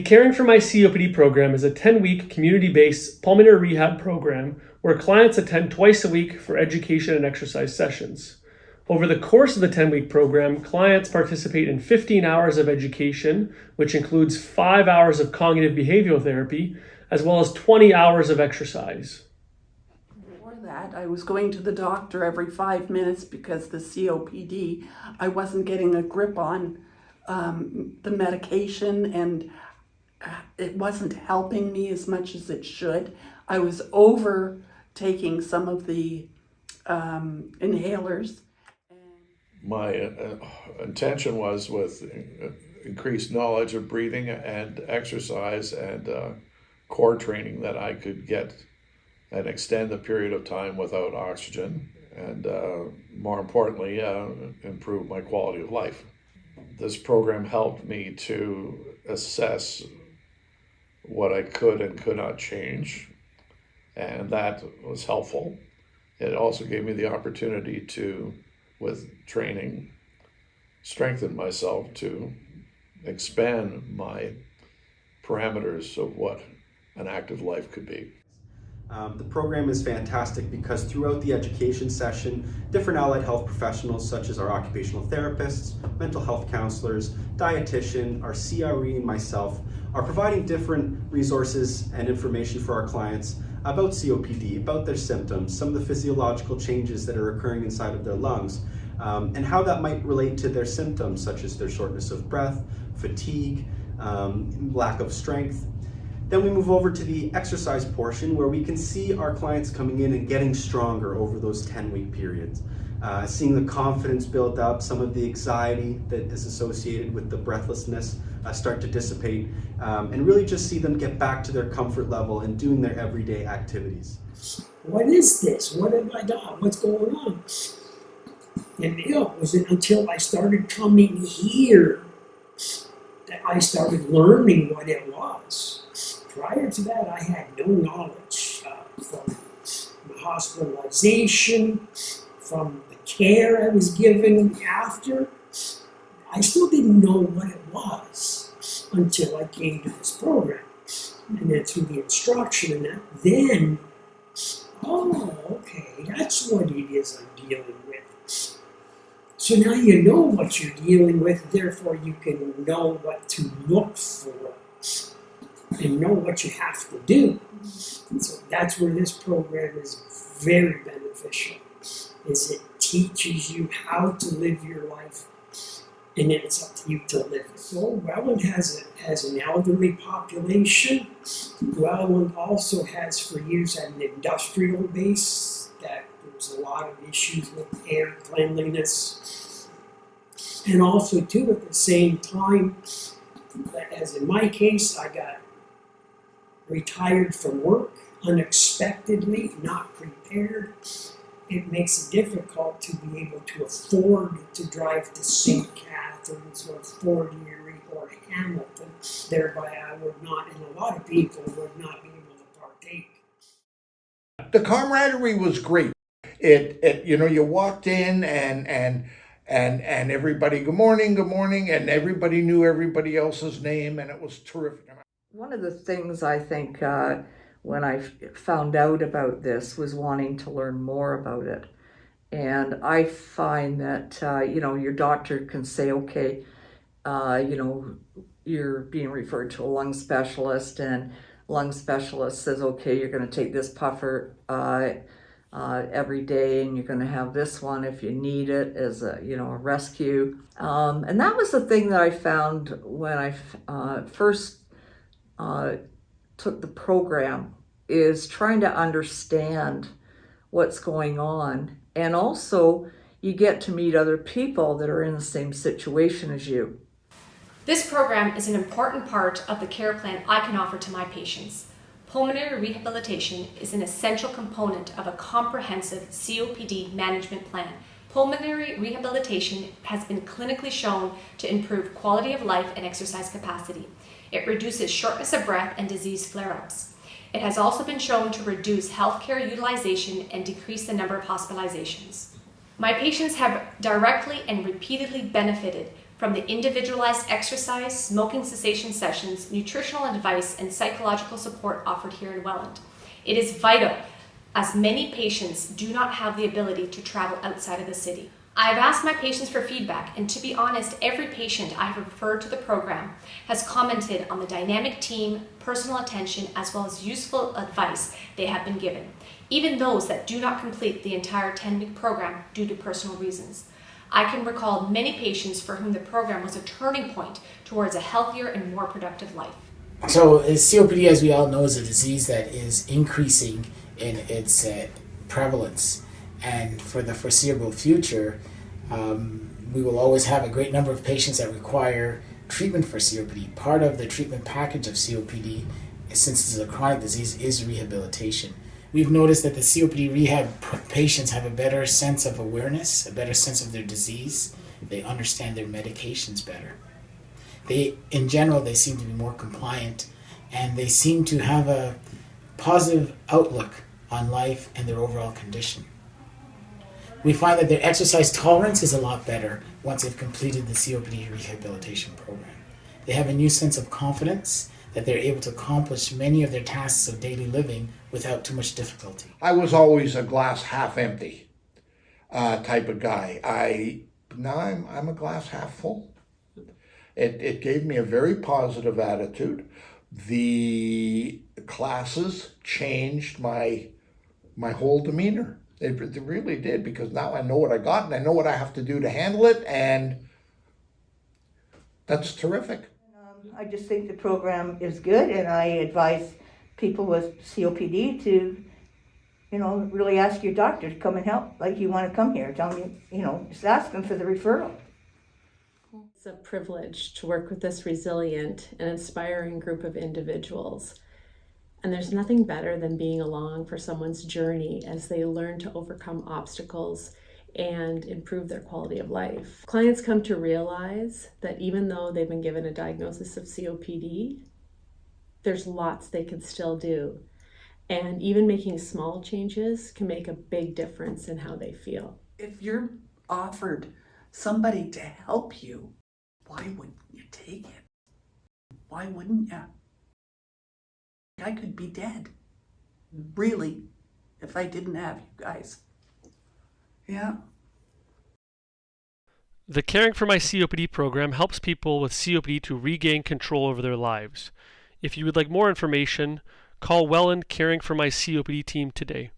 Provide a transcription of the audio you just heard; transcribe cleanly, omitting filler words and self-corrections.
Caring for My COPD program is a 10-week community-based pulmonary rehab program where clients attend twice a week for education and exercise sessions. Over the course of the 10-week program, clients participate in 15 hours of education, which includes 5 hours of cognitive behavioral therapy, as well as 20 hours of exercise. Before that, I was going to the doctor every 5 minutes because the COPD, I wasn't getting a grip on the medication, and it wasn't helping me as much as it should. I was over taking some of the inhalers. My intention was with increased knowledge of breathing and exercise and core training that I could get and extend the period of time without oxygen and more importantly, improve my quality of life. This program helped me to assess what I could and could not change, and that was helpful. It also gave me the opportunity to, with training, strengthen myself to expand my parameters of what an active life could be. The program is fantastic because throughout the education session, different allied health professionals such as our occupational therapists, mental health counselors, dietitian, our CRE and myself are providing different resources and information for our clients about COPD, about their symptoms, some of the physiological changes that are occurring inside of their lungs, and how that might relate to their symptoms such as their shortness of breath, fatigue, lack of strength. Then we move over to the exercise portion where we can see our clients coming in and getting stronger over those 10-week periods. Seeing the confidence build up, some of the anxiety that is associated with the breathlessness start to dissipate, and really just see them get back to their comfort level and doing their everyday activities. What is this? What have I done? What's going on? And it wasn't until I started coming here that I started learning what it was. Prior to that, I had no knowledge from the hospitalization, from the care I was given after. I still didn't know what it was until I came to this program. And then through the instruction and that, then, oh, okay, that's what it is I'm dealing with. So now you know what you're dealing with, therefore you can know what to look for and know what you have to do. So that's where this program is very beneficial, is it teaches you how to live your life, and then it's up to you to live it. So Welland has an elderly population. Welland also has for years had an industrial base that there's a lot of issues with air cleanliness. And also too, at the same time, as in my case, I got retired from work unexpectedly, not prepared. It makes it difficult to be able to afford to drive to St. Catharines or Fort Erie or Hamilton. Thereby I would not, and a lot of people would not be able to partake. The camaraderie was great. It you walked in and everybody, good morning, and everybody knew everybody else's name, and it was terrific. One of the things I think when I found out about this was wanting to learn more about it. And I find that, your doctor can say, okay, you're being referred to a lung specialist, and lung specialist says, okay, you're going to take this puffer every day, and you're going to have this one if you need it as a rescue. And that was the thing that I found when I first took the program, is trying to understand what's going on. And also you get to meet other people that are in the same situation as you. This program is an important part of the care plan I can offer to my patients. Pulmonary rehabilitation is an essential component of a comprehensive COPD management plan. Pulmonary rehabilitation has been clinically shown to improve quality of life and exercise capacity. It reduces shortness of breath and disease flare-ups. It has also been shown to reduce healthcare utilization and decrease the number of hospitalizations. My patients have directly and repeatedly benefited From the individualized exercise, smoking cessation sessions, nutritional advice, and psychological support offered here in Welland. It is vital, as many patients do not have the ability to travel outside of the city. I've asked my patients for feedback, and to be honest, every patient I have referred to the program has commented on the dynamic team, personal attention, as well as useful advice they have been given, even those that do not complete the entire 10-week program due to personal reasons. I can recall many patients for whom the program was a turning point towards a healthier and more productive life. So COPD, as we all know, is a disease that is increasing in its prevalence. And for the foreseeable future, we will always have a great number of patients that require treatment for COPD. Part of the treatment package of COPD, since it's a chronic disease, is rehabilitation. We've noticed that the COPD rehab patients have a better sense of awareness, a better sense of their disease. They understand their medications better. In general, they seem to be more compliant, and they seem to have a positive outlook on life and their overall condition. We find that their exercise tolerance is a lot better once they've completed the COPD rehabilitation program. They have a new sense of confidence that they're able to accomplish many of their tasks of daily living without too much difficulty. I was always a glass half empty type of guy. Now I'm a glass half full. It gave me a very positive attitude. The classes changed my whole demeanor. They really did, because now I know what I got and I know what I have to do to handle it, and that's terrific. I just think the program is good, and I advise people with COPD to, really ask your doctor to come and help. Like, you want to come here, tell them, just ask them for the referral. It's a privilege to work with this resilient and inspiring group of individuals. And there's nothing better than being along for someone's journey as they learn to overcome obstacles and improve their quality of life. Clients come to realize that even though they've been given a diagnosis of COPD, there's lots they can still do. And even making small changes can make a big difference in how they feel. If you're offered somebody to help you, why wouldn't you take it? Why wouldn't you? I could be dead, really, if I didn't have you guys. Yeah. The Caring for My COPD program helps people with COPD to regain control over their lives. If you would like more information, call Welland Caring for My COPD team today.